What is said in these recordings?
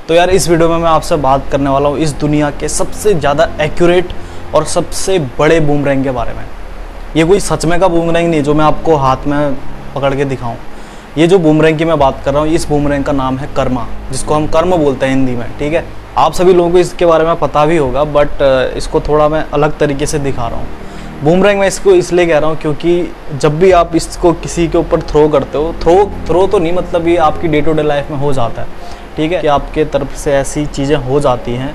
तो यार इस वीडियो में मैं आपसे बात करने वाला हूँ इस दुनिया के सबसे ज़्यादा एक्यूरेट और सबसे बड़े बूमरैंग के बारे में। ये कोई सच में का बूमरैंग नहीं जो मैं आपको हाथ में पकड़ के दिखाऊं। ये जो बूमरैंग की मैं बात कर रहा हूँ, इस बूमरैंग का नाम है कर्मा, जिसको हम कर्म बोलते हैं हिंदी में। ठीक है, आप सभी लोगों को इसके बारे में पता भी होगा, बट इसको थोड़ा मैं अलग तरीके से दिखा रहा हूँ। बूमरैंग मैं इसको इसलिए कह रहा हूँ क्योंकि जब भी आप इसको किसी के ऊपर थ्रो करते हो, थ्रो तो नहीं, मतलब ये आपकी डे टू डे लाइफ में हो जाता है। ठीक है, कि आपके तरफ से ऐसी चीज़ें हो जाती हैं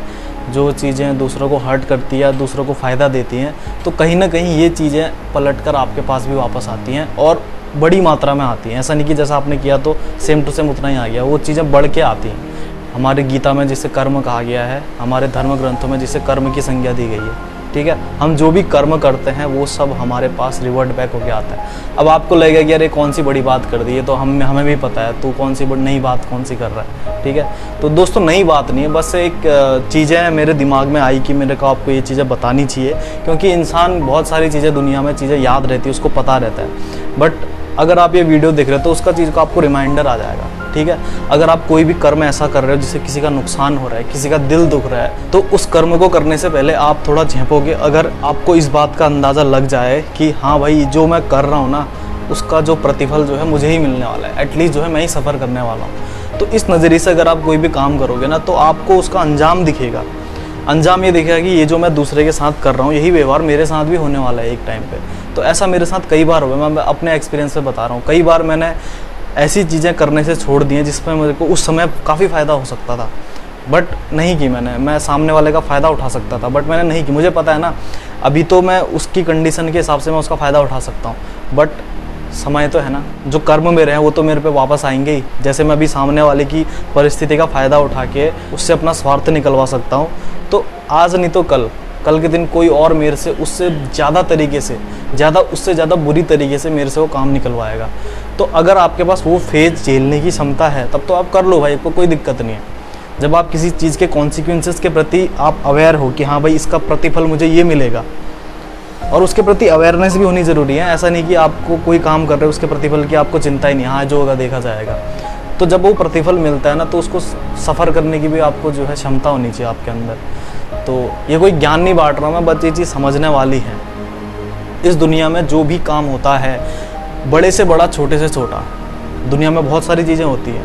जो चीज़ें दूसरों को हर्ट करती है, दूसरों को फ़ायदा देती हैं, तो कहीं ना कहीं ये चीज़ें पलट कर आपके पास भी वापस आती हैं और बड़ी मात्रा में आती हैं। ऐसा नहीं कि जैसा आपने किया तो सेम टू सेम उतना ही आ गया, वो चीज़ें बढ़ के आती हैं। हमारे गीता में जिसे कर्म कहा गया है, हमारे धर्म ग्रंथों में जिसे कर्म की संज्ञा दी गई है। ठीक है, हम जो भी कर्म करते हैं वो सब हमारे पास रिवर्ट बैक होके आता है। अब आपको लगेगा कि यार ये कौन सी बड़ी बात कर दी है, तो हमें भी पता है, तू कौन सी नई बात कौन सी कर रहा है। ठीक है, तो दोस्तों नई बात नहीं है, बस एक चीज़ें मेरे दिमाग में आई कि मेरे को आपको ये चीज़ें बतानी चाहिए, क्योंकि इंसान बहुत सारी चीज़ें दुनिया में चीज़ें याद रहती है, उसको पता रहता है, बट अगर आप ये वीडियो देख रहे हो तो उसका चीज़ का आपको रिमाइंडर आ जाएगा। ठीक है, अगर आप कोई भी कर्म ऐसा कर रहे हो जिससे किसी का नुकसान हो रहा है, किसी का दिल दुख रहा है, तो उस कर्म को करने से पहले आप थोड़ा झेंपोगे। अगर आपको इस बात का अंदाज़ा लग जाए कि हाँ भाई जो मैं कर रहा हूँ ना, उसका जो प्रतिफल जो है मुझे ही मिलने वाला है, एटलीस्ट जो है मैं ही सफ़र करने वाला हूँ, तो इस नज़रिए से अगर आप कोई भी काम करोगे ना, तो आपको उसका अंजाम दिखेगा। अंजाम ये दिखेगा कि ये जो मैं दूसरे के साथ कर रहा हूँ, यही व्यवहार मेरे साथ भी होने वाला है एक टाइम पे। तो ऐसा मेरे साथ कई बार हुआ, मैं अपने एक्सपीरियंस से बता रहा हूँ। कई बार मैंने ऐसी चीज़ें करने से छोड़ दी हैं जिसमें मेरे को उस समय काफ़ी फ़ायदा हो सकता था, बट नहीं की मैं सामने वाले का फ़ायदा उठा सकता था, बट मैंने नहीं की। मुझे पता है ना, अभी तो मैं उसकी कंडीशन के हिसाब से मैं उसका फ़ायदा उठा सकता हूँ, बट समय तो है ना, जो कर्म मेरे हैं वो तो मेरे पे वापस आएंगे ही। जैसे मैं अभी सामने वाले की परिस्थिति का फ़ायदा उठा के उससे अपना स्वार्थ निकलवा सकता हूँ, तो आज नहीं तो कल के दिन कोई और मेरे से उससे ज़्यादा तरीके से, उससे ज़्यादा बुरी तरीके से मेरे से वो काम निकलवाएगा। तो अगर आपके पास वो फेज झेलने की क्षमता है तब तो आप कर लो भाई, कोई दिक्कत नहीं है। जब आप किसी चीज़ के कॉन्सिक्वेंसेस के प्रति आप अवेयर हो कि हाँ भाई इसका प्रतिफल मुझे ये मिलेगा, और उसके प्रति अवेयरनेस भी होनी ज़रूरी है। ऐसा नहीं कि आपको कोई काम कर रहे हो उसके प्रतिफल की आपको चिंता ही नहीं, हाँ जो होगा देखा जाएगा। तो जब वो प्रतिफल मिलता है ना, तो उसको सफ़र करने की भी आपको जो है क्षमता होनी चाहिए आपके अंदर। तो ये कोई ज्ञान नहीं बांट रहा हूँ मैं, बस ये चीज़ समझने वाली है। इस दुनिया में जो भी काम होता है, बड़े से बड़ा छोटे से छोटा, दुनिया में बहुत सारी चीज़ें होती हैं।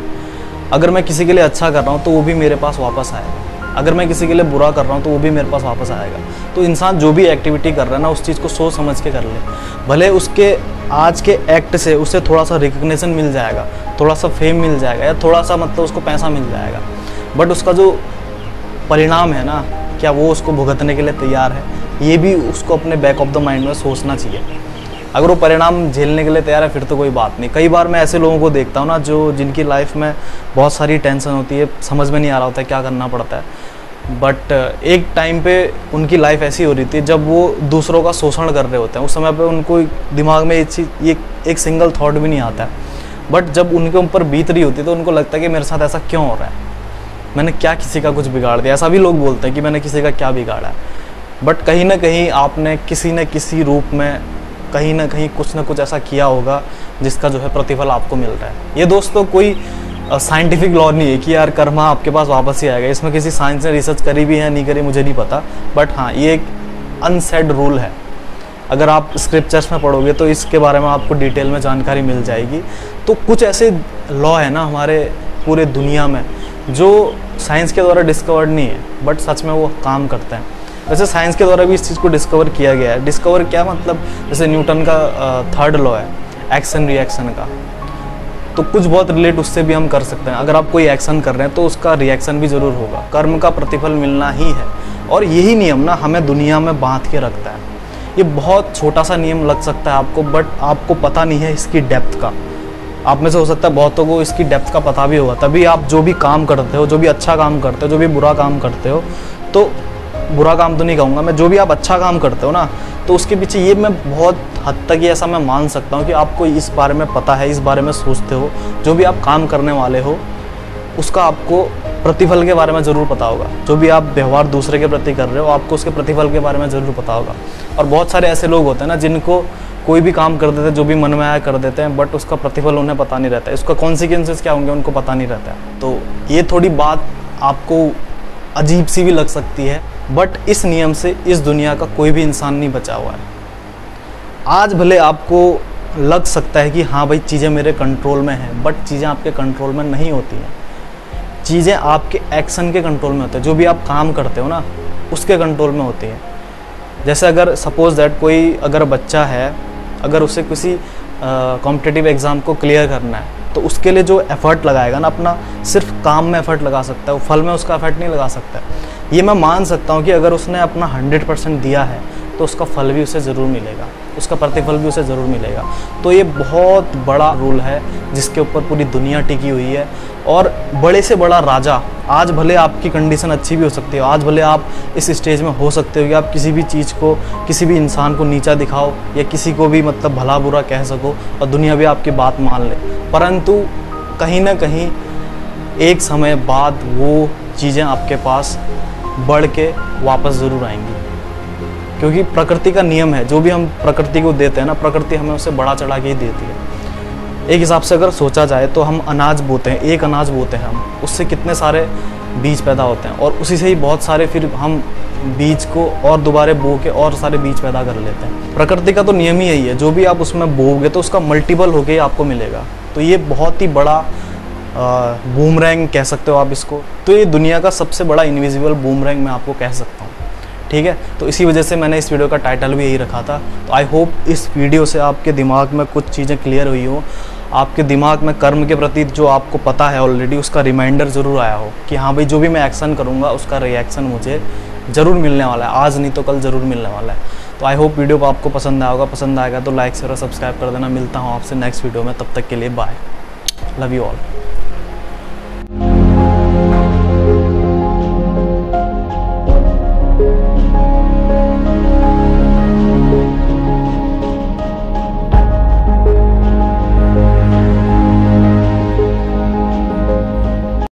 अगर मैं किसी के लिए अच्छा कर रहा हूँ तो वो भी मेरे पास वापस आएगा, अगर मैं किसी के लिए बुरा कर रहा हूँ तो वो भी मेरे पास वापस आएगा। तो इंसान जो भी एक्टिविटी कर रहा है ना, उस चीज़ को सोच समझ के कर ले। भले उसके आज के एक्ट से उसे थोड़ा सा रिकग्निशन मिल जाएगा, थोड़ा सा फेम मिल जाएगा, या थोड़ा सा मतलब उसको पैसा मिल जाएगा, बट उसका जो परिणाम है ना, क्या वो उसको भुगतने के लिए तैयार है, ये भी उसको अपने बैक ऑफ द माइंड में सोचना चाहिए। अगर वो परिणाम झेलने के लिए तैयार है फिर तो कोई बात नहीं। कई बार मैं ऐसे लोगों को देखता हूँ ना, जो जिनकी लाइफ में बहुत सारी टेंशन होती है, समझ में नहीं आ रहा होता है क्या करना पड़ता है, बट एक टाइम पे उनकी लाइफ ऐसी हो रही थी जब वो दूसरों का शोषण कर रहे होते हैं। उस समय पे उनको दिमाग में ये एक सिंगल थॉट भी नहीं आता है, बट जब उनके ऊपर बीत रही होती है तो उनको लगता है कि मेरे साथ ऐसा क्यों हो रहा है, मैंने क्या किसी का कुछ बिगाड़ दिया। ऐसा भी लोग बोलते हैं कि मैंने किसी का क्या बिगाड़ा है, बट कहीं ना कहीं आपने किसी न किसी रूप में कहीं ना कहीं कुछ ना कुछ ऐसा किया होगा जिसका जो है प्रतिफल आपको मिल रहा है। ये दोस्तों कोई साइंटिफिक लॉ नहीं है कि यार कर्मा आपके पास वापस ही आएगा। इसमें किसी साइंस ने रिसर्च करी भी है नहीं करी मुझे नहीं पता, बट हाँ ये एक अनसेड रूल है। अगर आप स्क्रिप्चर्स में पढ़ोगे तो इसके बारे में आपको डिटेल में जानकारी मिल जाएगी। तो कुछ ऐसे लॉ है ना हमारे पूरे दुनिया में जो साइंस के द्वारा डिस्कवर्ड नहीं है, बट सच में वो काम करते हैं। वैसे साइंस के द्वारा भी इस चीज़ को डिस्कवर किया गया है। डिस्कवर क्या मतलब, जैसे न्यूटन का थर्ड लॉ है एक्शन रिएक्शन का, तो कुछ बहुत रिलेट उससे भी हम कर सकते हैं। अगर आप कोई एक्शन कर रहे हैं तो उसका रिएक्शन भी ज़रूर होगा, कर्म का प्रतिफल मिलना ही है। और यही नियम ना हमें दुनिया में बांध के रखता है। ये बहुत छोटा सा नियम लग सकता है आपको, बट आपको पता नहीं है इसकी डेप्थ का। आप में से हो सकता है बहुतों को इसकी डेप्थ का पता भी होगा, तभी आप जो भी काम करते हो, जो भी अच्छा काम करते हो, जो भी बुरा काम करते हो, तो बुरा काम तो नहीं कहूँगा मैं, जो भी आप अच्छा काम करते हो ना, तो उसके पीछे ये मैं बहुत हद तक ये ऐसा मैं मान सकता हूँ कि आपको इस बारे में पता है, इस बारे में सोचते हो। जो भी आप काम करने वाले हो उसका आपको प्रतिफल के बारे में ज़रूर पता होगा। जो भी आप व्यवहार दूसरे के प्रति कर रहे हो आपको उसके प्रतिफल के बारे में ज़रूर पता होगा। और बहुत सारे ऐसे लोग होते हैं ना जिनको कोई भी काम कर देते हैं, जो भी मन में आया कर देते हैं, बट उसका प्रतिफल उन्हें पता नहीं रहता है, उसका कॉन्सिक्वेंसेस क्या होंगे उनको पता नहीं रहता है। तो ये थोड़ी बात आपको अजीब सी भी लग सकती है, बट इस नियम से इस दुनिया का कोई भी इंसान नहीं बचा हुआ है। आज भले आपको लग सकता है कि हाँ भाई चीज़ें मेरे कंट्रोल में हैं, बट चीज़ें आपके कंट्रोल में नहीं होती हैं। चीज़ें आपके एक्शन के कंट्रोल में होती है। जो भी आप काम करते हो ना, उसके कंट्रोल में होती है। जैसे अगर सपोज दैट कोई अगर बच्चा है, अगर उसे किसी कॉम्पिटिटिव एग्ज़ाम को क्लियर करना है, तो उसके लिए जो एफ़र्ट लगाएगा ना अपना, सिर्फ काम में एफ़र्ट लगा सकता है, वो फल में उसका एफ़र्ट नहीं लगा सकता। ये मैं मान सकता हूँ कि अगर उसने अपना 100% दिया है तो उसका फल भी उसे ज़रूर मिलेगा, उसका प्रतिफल भी उसे ज़रूर मिलेगा। तो ये बहुत बड़ा रूल है जिसके ऊपर पूरी दुनिया टिकी हुई है। और बड़े से बड़ा राजा, आज भले आपकी कंडीशन अच्छी भी हो सकती है, आज भले आप इस स्टेज में हो सकते हो कि आप किसी भी चीज़ को, किसी भी इंसान को नीचा दिखाओ या किसी को भी मतलब भला बुरा कह सको और दुनिया भी आपकी बात मान ले, परंतु कहीं ना कहीं एक समय बाद वो चीज़ें आपके पास बढ़ के वापस ज़रूर आएंगी, क्योंकि प्रकृति का नियम है। जो भी हम प्रकृति को देते हैं ना, प्रकृति हमें उससे बड़ा चढ़ा के ही देती है। एक हिसाब से अगर सोचा जाए तो हम अनाज बोते हैं, एक अनाज बोते हैं हम, उससे कितने सारे बीज पैदा होते हैं और उसी से ही बहुत सारे फिर हम बीज को और दोबारा बो के और सारे बीज पैदा कर लेते हैं। प्रकृति का तो नियम ही यही है, जो भी आप उसमें बोओगे तो उसका मल्टीपल होके ही आपको मिलेगा। तो ये बहुत ही बड़ा बूमरैंग कह सकते हो आप इसको। तो ये दुनिया का सबसे बड़ा इनविजिबल बूमरैंग मैं आपको कह सकता हूँ, ठीक है। तो इसी वजह से मैंने इस वीडियो का टाइटल भी यही रखा था। तो आई होप इस वीडियो से आपके दिमाग में कुछ चीज़ें क्लियर हुई हो, आपके दिमाग में कर्म के प्रति जो आपको पता है ऑलरेडी, उसका रिमाइंडर ज़रूर आया हो कि हाँ भाई जो भी मैं एक्शन करूँगा उसका रिएक्शन मुझे ज़रूर मिलने वाला है, आज नहीं तो कल ज़रूर मिलने वाला है। तो आई होप वीडियो को आपको पसंद आया होगा। पसंद आएगा तो लाइक शेयर और सब्सक्राइब कर देना। मिलता हूँ आपसे नेक्स्ट वीडियो में, तब तक के लिए बाय, लव यू ऑल।